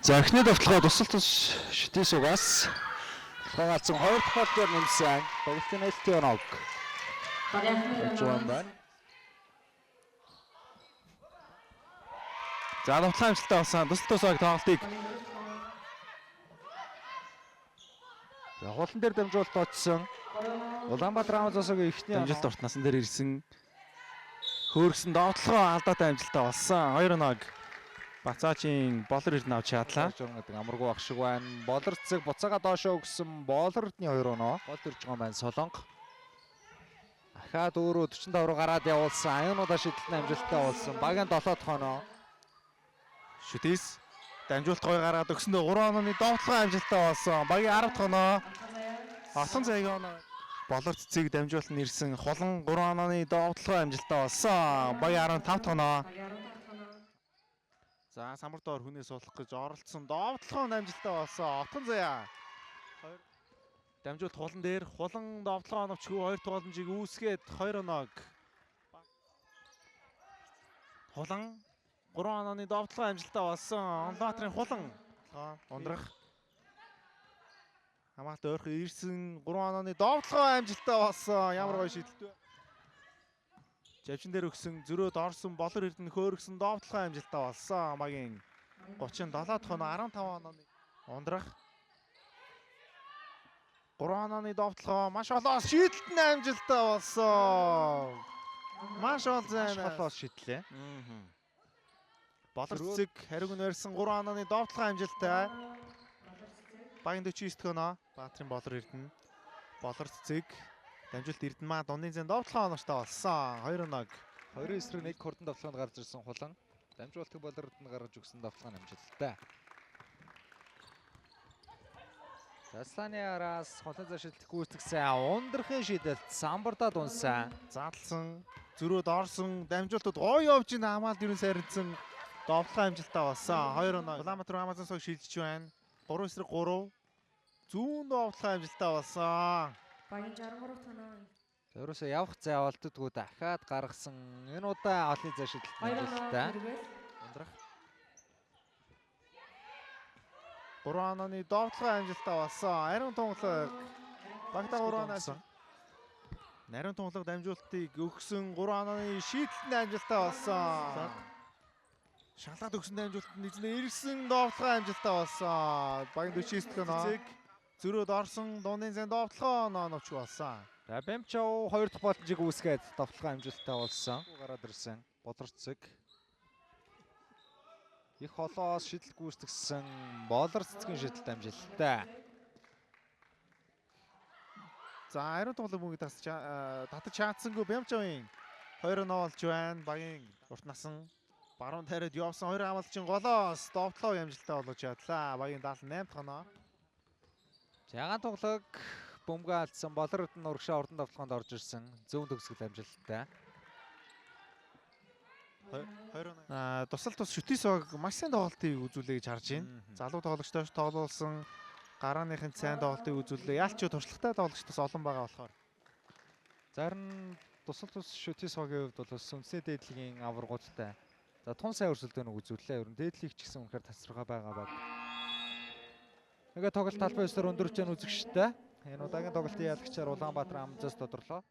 За эхний давталгаа тусал тус шидээс угаас хагацсан 2 дахь бол дээр нэмсэн. Тоглолтын элтионог. Жуан. За давталгаа амжилттай болсон. Тусал тусаг тоглолтыг. За хулан дээр дамжуулалт очсон. Улаанбаатар Амазосогийн эхний амжилт урт насан дээр ирсэн. Хөөргсөн давталгаа алдаатай амжилттай болсон. 2-1. Бацаачийн болор ирнэ авч чадлаа. Жургадаг амаргүй ах шиг байна. Болор цэг буцаага доошоо өгсөн. Болордны 2-1. Гол ирж байгаа маань Солонго. Ахаад өөрөө 45 руу гараад явуулсан. Аюунуудаа шидэлтэн амжилттай болсон. Багийн 7 дахь оноо. Шүтээс дамжуулалт гоё гаргаад өгсөндөө 3 онооны довтлогоо амжилттай болсон. Багийн 10 дахь оноо. Алтан цайгийн оноо. Болор цэцэг дамжуулалт нь ирсэн. Хулан 3 онооны довтлогоо амжилттай болсон. Багийн 15 дахь оноо. За самар доор хүнээс суулгах гэж оролцсон. Довтлогоо амжилттай болсон. Отон заяа. Дамжуулалт хулан дээр хулан довтлогоо оновчгүй 2 тууламжийг үүсгээд 2-1. Хулан 3 онооны довтлогоо амжилттай болсон. Улаанбаатарын хулан ундрах. Хамгаалалт ойрхон ирсэн 3 онооны довтлогоо амжилттай болсон. Ямар гоё шидэлт вэ? Жавчин дээр өгсөн зөрөөд орсон болор эрдэнэ хөөргсөн довтлогоо амжилттай болсон. Магийн 37 дахь оноо 15 онооны ундрах. 3 онооны довтлогоо маш олоос шидэлтэн амжилттай болсон. Маш олоос шидлээ. Болор цэцэг хариуг нь барьсан 3 онооны довтлогоо амжилттай. Багийн 49 дахь оноо Баатрин болор эрдэнэ. Болор цэцэг дамжуулалт эрдэнэ маа дундын зэн довтлогоо оноочтой болсон. 2-1. 2 эсрэг 1 хурдан довтлогоонд гарч ирсэн хулан. Дамжуулалтыг болор эрдэнэ гаргаж өгсөн довтлогоо амжилттай. Тасланы араас хулан заа шидэлт гүйцэтгсэн ундрахын шидэлт самбардад унсан. Задлсан зөрөөд орсон дамжуулалтууд гоё явж ин хамгаалалт ерөн сайрцсан довтлогоо амжилттай болсон. 2-1. Улаанбаатар Амазонсог шилжиж байна. 3 эсрэг 3 зүүн довтлогоо амжилттай болсон. Багийн 63 тоноо. Өөрөөсөө явах зай олддгоо дахиад гаргасан. Энэ удаа олны зай шидэлт амжилттай. Ундрах. 3 онооны довтлогоо амжилттай болсон. Ариун тунгалаг багтаа 3 оноос нарийн тунгалаг дамжуулалтыг өгсөн 3 онооны шийдэлтэн амжилттай болсон. Шалгаад өгсөн дамжуулалт нэгнээ ирсэн довтлогоо амжилттай болсон. Багийн 49 дахь оноо зөрөөд орсон дундын зэн довтлогоо оноовч болсон. Бэмчөө 2 дахь боломжийг үүсгээд довтлогоо амжилттай болсон. Гараад ирсэн болор цэцэг их холоос шидэл гүйцэтгсэн болор цэцгийн шидэлт амжилттай. За ариун тунгалаг мөнгө татаж чаацсангүй Бэмчөөгийн 2-0 болж байна. Багийн урт насан баруун тариад явсан 2 хамгаалчийн голоос довтлоо амжилттай болгож чадлаа. Багийн 78 дахь оноо. Жагаан тунгалаг бөмбөгөө алдсан болор эрдэнэ урагшаа урдан довтлогоонд орж ирсэн. Зүүн төгсгөл амжилттай. 2-1. Тусал тус шүтээс баг маш сайн тоглолтыг үзүүлээ гэж харж байна. Залуу тоглогчдоос тоглуулсан гарааныхын сайн тоглолтыг үзүүлээ. Яалч туршлагатай тоглогчдоос олон байгаа болохоор. Зарим тусал тус шүтээс багийн хувьд бол сүнсний дээдлэгийн аваргуудтай. За тун сайн өрсөлдөөнөг үзүүллээ. Ер нь дээдлийг ч гэсэн үнэхээр тасархаа байгаа баг. Ингээ тоглолт талбай өсөр өндөрч ян үзэгчтэй. Энэ удаагийн тоглолтын ялагчаар Улаанбаатар Амазонс тодорлоо.